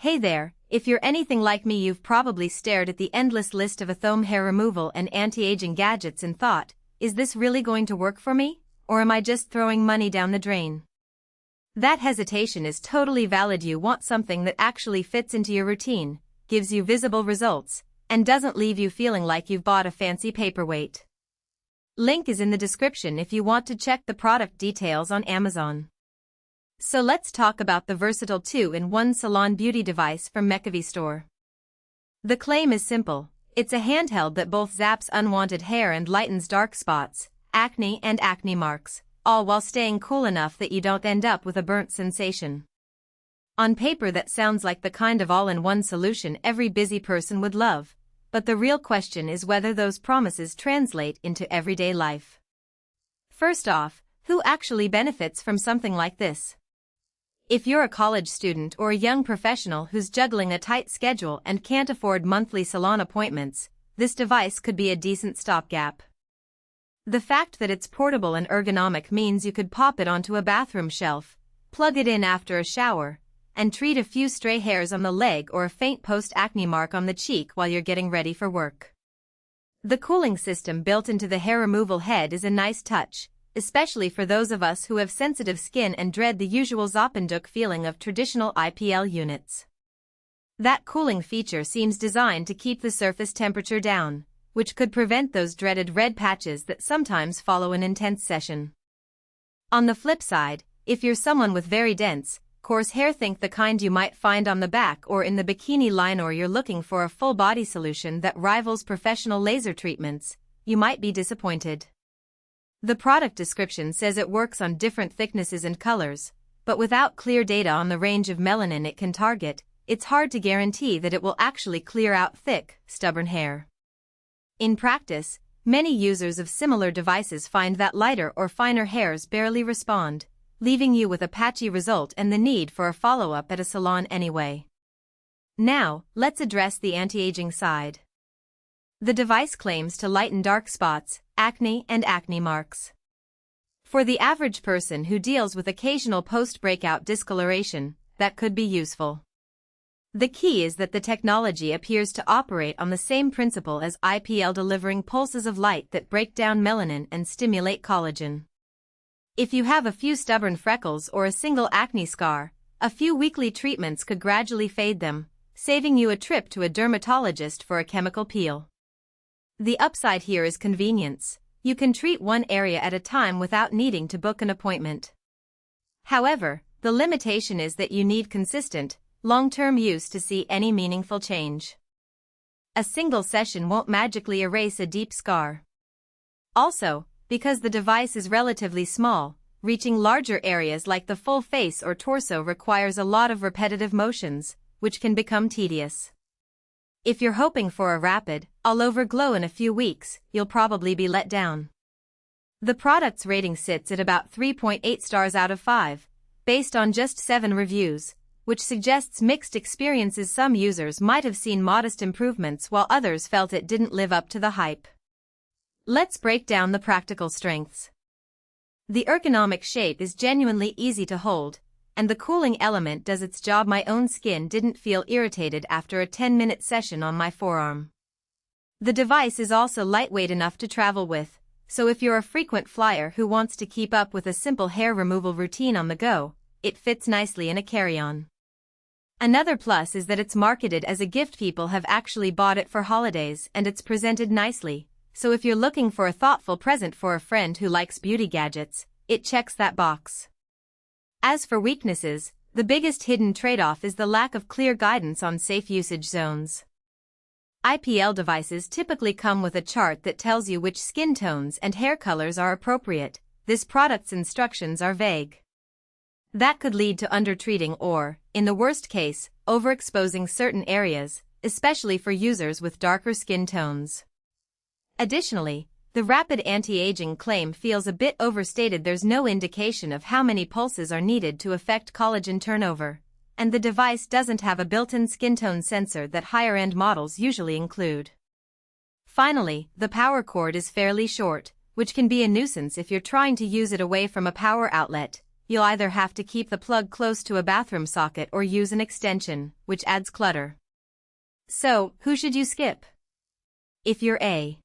Hey there, if you're anything like me, you've probably stared at the endless list of foam hair removal and anti-aging gadgets and thought, is this really going to work for me, or am I just throwing money down the drain? That hesitation is totally valid. You want something that actually fits into your routine, gives you visible results, and doesn't leave you feeling like you've bought a fancy paperweight. Link is in the description if you want to check the product details on Amazon. So let's talk about the versatile 2-in-1 Salon beauty device from McAfee store. The claim is simple. It's a handheld that both zaps unwanted hair and lightens dark spots, acne and acne marks, all while staying cool enough that you don't end up with a burnt sensation. On paper that sounds like the kind of all-in-one solution every busy person would love, but the real question is whether those promises translate into everyday life. First off, who actually benefits from something like this? If you're a college student or a young professional who's juggling a tight schedule and can't afford monthly salon appointments, this device could be a decent stopgap. The fact that it's portable and ergonomic means you could pop it onto a bathroom shelf, plug it in after a shower, and treat a few stray hairs on the leg or a faint post-acne mark on the cheek while you're getting ready for work. The cooling system built into the hair removal head is a nice touch, especially for those of us who have sensitive skin and dread the usual Zoppenduk feeling of traditional IPL units. That cooling feature seems designed to keep the surface temperature down, which could prevent those dreaded red patches that sometimes follow an intense session. On the flip side, if you're someone with very dense, coarse hair, think the kind you might find on the back or in the bikini line, or you're looking for a full-body solution that rivals professional laser treatments, you might be disappointed. The product description says it works on different thicknesses and colors, but without clear data on the range of melanin it can target, it's hard to guarantee that it will actually clear out thick, stubborn hair. In practice, many users of similar devices find that lighter or finer hairs barely respond, leaving you with a patchy result and the need for a follow-up at a salon anyway. Now, let's address the anti-aging side. The device claims to lighten dark spots, acne and acne marks. For the average person who deals with occasional post-breakout discoloration, that could be useful. The key is that the technology appears to operate on the same principle as IPL, delivering pulses of light that break down melanin and stimulate collagen. If you have a few stubborn freckles or a single acne scar, a few weekly treatments could gradually fade them, saving you a trip to a dermatologist for a chemical peel. The upside here is convenience. You can treat one area at a time without needing to book an appointment. However, the limitation is that you need consistent, long-term use to see any meaningful change. A single session won't magically erase a deep scar. Also, because the device is relatively small, reaching larger areas like the full face or torso requires a lot of repetitive motions, which can become tedious. If you're hoping for a rapid, all-over glow in a few weeks, you'll probably be let down. The product's rating sits at about 3.8 stars out of 5, based on just 7 reviews, which suggests mixed experiences. Some users might have seen modest improvements while others felt it didn't live up to the hype. Let's break down the practical strengths. The ergonomic shape is genuinely easy to hold, and the cooling element does its job. My own skin didn't feel irritated after a 10-minute session on my forearm. The device is also lightweight enough to travel with, so if you're a frequent flyer who wants to keep up with a simple hair removal routine on the go, it fits nicely in a carry-on. Another plus is that it's marketed as a gift. People have actually bought it for holidays, and it's presented nicely, so if you're looking for a thoughtful present for a friend who likes beauty gadgets, it checks that box. As for weaknesses, the biggest hidden trade-off is the lack of clear guidance on safe usage zones. IPL devices typically come with a chart that tells you which skin tones and hair colors are appropriate. This product's instructions are vague. That could lead to undertreating or, in the worst case, overexposing certain areas, especially for users with darker skin tones. Additionally, the rapid anti-aging claim feels a bit overstated. There's no indication of how many pulses are needed to affect collagen turnover, and the device doesn't have a built-in skin tone sensor that higher-end models usually include. Finally, the power cord is fairly short, which can be a nuisance if you're trying to use it away from a power outlet. you'll either have to keep the plug close to a bathroom socket or use an extension, which adds clutter. So, who should you skip? If you're A.